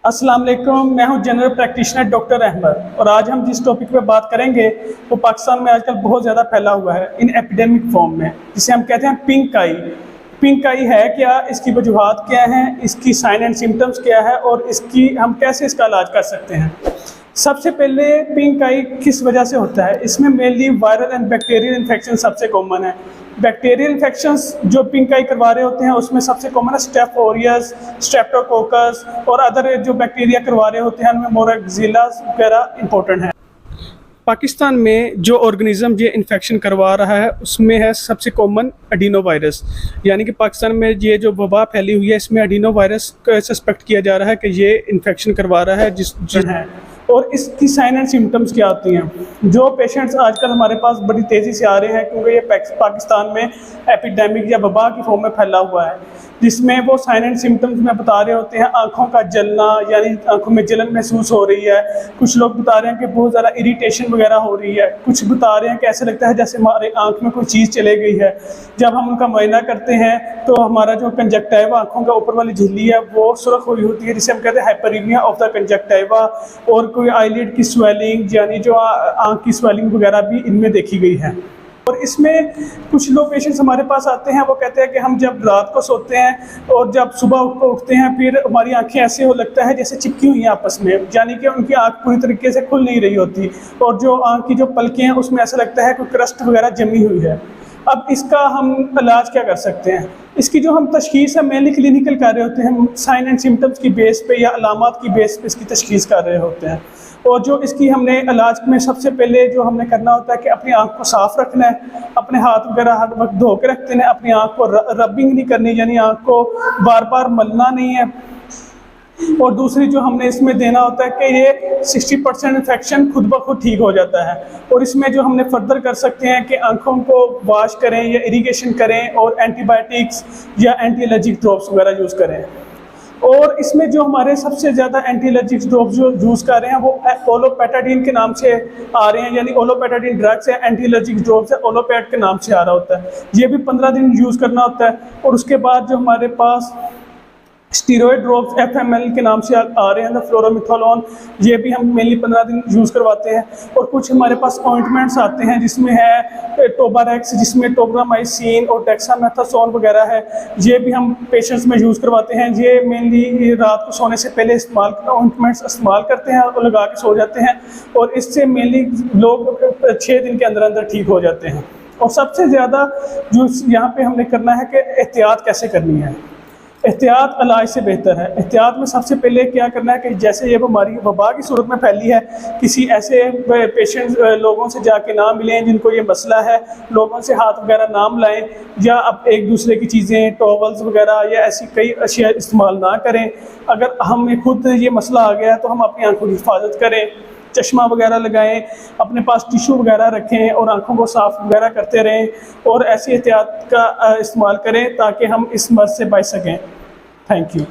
अस्सलाम वालेकुम, मैं हूं जनरल प्रैक्टिशनर डॉक्टर अहमद और आज हम जिस टॉपिक पे बात करेंगे वो पाकिस्तान में आजकल बहुत ज़्यादा फैला हुआ है इन एपिडेमिक फॉर्म में, जिसे हम कहते हैं पिंक आई। पिंक आई है क्या, इसकी वजूहात क्या हैं, इसकी साइन एंड सिम्टम्स क्या है और हम कैसे इसका इलाज कर सकते हैं। सबसे पहले पिंक आई किस वजह से होता है? इसमें mainly viral and bacterial infection सबसे कॉमन है। बैक्टीरियल इन्फेक्शंस जो पिंक आई करवा रहे होते हैं उसमें सबसे कॉमन है स्टेफ ऑरियस, स्ट्रेप्टोकोकस और अदर जो बैक्टीरिया करवा रहे होते हैं उनमें मोरक्जिला वगैरह इंपॉर्टेंट है। पाकिस्तान में जो ऑर्गेनिज्म ये इन्फेक्शन करवा रहा है उसमें है सबसे कॉमन एडिनो वायरस, यानी कि पाकिस्तान में ये जो वबा फैली हुई है इसमें एडिनो वायरस सस्पेक्ट किया जा रहा है कि ये इन्फेक्शन करवा रहा है जिस है। और इसकी साइन एंड सिम्टम्स क्या आती हैं? जो पेशेंट्स आजकल हमारे पास बड़ी तेज़ी से आ रहे हैं क्योंकि ये पाकिस्तान में एपिडेमिक या वबा की फॉर्म में फैला हुआ है, जिसमें वो साइन एंड सिम्टम्स में बता रहे होते हैं आँखों का जलना, यानी आँखों में जलन महसूस हो रही है। कुछ लोग बता रहे हैं कि बहुत ज़्यादा इरिटेशन वगैरह हो रही है। कुछ बता रहे हैं कि ऐसे लगता है जैसे हमारे आँख में कोई चीज़ चले गई है। जब हम उनका मुआयना करते हैं तो हमारा जो कंजक्टिवा आँखों का ऊपर वाली झिल्ली है वो सुर्ख हुई होती है, जिसे हम कहते हैं हाइपरीमिया ऑफ द कंजक्टिवा। और कोई आईलिड की स्वेलिंग, यानी जो आँख की स्वेलिंग वगैरह भी इनमें देखी गई है। और इसमें कुछ लोग पेशेंट्स हमारे पास आते हैं, वो कहते हैं कि हम जब रात को सोते हैं और जब सुबह उठते हैं फिर हमारी आंखें ऐसे हो लगता है जैसे चिपकी हुई हैं आपस में, यानी कि उनकी आंख पूरी तरीके से खुल नहीं रही होती और जो आंख की जो पलकें हैं उसमें ऐसा लगता है कोई क्रस्ट वगैरह जमी हुई है। अब इसका हम इलाज क्या कर सकते हैं? इसकी जो हम तशखीस है मेनली क्लिनिकल कर रहे होते हैं, हम साइन एंड सिम्टम्स की बेस पे या अलामात की बेस पे इसकी तशखीस कर रहे होते हैं। और जो इसकी हमने इलाज में सबसे पहले जो हमने करना होता है कि अपनी आँख को साफ़ रखना है, अपने हाथ वगैरह हर वक्त धो के रखते हैं, अपनी आँख को रबिंग नहीं करनी, यानी आँख को बार बार मलना नहीं है। और दूसरी जो हमने इसमें देना होता है कि ये 60% इन्फेक्शन खुद ब खुद ठीक हो जाता है। और इसमें जो हमने फर्दर कर सकते हैं कि आँखों को वॉश करें या इरिगेशन करें और एंटीबायोटिक्स या एंटी एलर्जिक ड्रॉप्स वगैरह यूज़ करें। और इसमें जो हमारे सबसे ज़्यादा एंटी एलर्जिक ड्रॉप्स जो यूज़ कर रहे हैं वो ओलोपेटाडीन के नाम से आ रहे हैं, यानी ओलोपेटाडीन ड्रग्स है, एंटी एलर्जिक ड्रॉप्स है, ओलोपैट के नाम से आ रहा होता है। ये भी 15 दिन यूज़ करना होता है। और उसके बाद जो हमारे पास स्टीरॉयड ड्रॉप्स FML के नाम से आ रहे हैं, फ्लोरोमिथोलोन, ये भी हम मेनली 15 दिन यूज़ करवाते हैं। और कुछ हमारे पास ऑइंटमेंट्स आते हैं जिसमें है टोबारेक्स, जिसमें टोब्रामाइसिन और डेक्सामेथासोन वगैरह है, ये भी हम पेशेंट्स में यूज़ करवाते हैं। ये मेनली रात को सोने से पहले ऑइंटमेंट्स इस्तेमाल करते हैं और लगा के सो जाते हैं, और इससे मेनली लोग 6 दिन के अंदर अंदर ठीक हो जाते हैं। और सबसे ज़्यादा जो यहाँ पे हमने करना है कि एहतियात कैसे करनी है। एहतियात इलाज से बेहतर है। एहतियात में सबसे पहले क्या करना है कि जैसे ये बीमारी वबा की सूरत में फैली है, किसी ऐसे पेशेंट लोगों से जाके ना मिलें जिनको ये मसला है, लोगों से हाथ वगैरह ना मिलाएं, या अब एक दूसरे की चीज़ें टॉवल्स वगैरह या ऐसी कई अशिया इस्तेमाल ना करें। अगर हमें खुद ये मसला आ गया तो हम अपनी आंखों की हिफाजत करें, चश्मा वगैरह लगाएं, अपने पास टिशू वगैरह रखें और आंखों को साफ़ वगैरह करते रहें और ऐसी एहतियात का इस्तेमाल करें ताकि हम इस मर्ज़ से बच सकें। Thank you.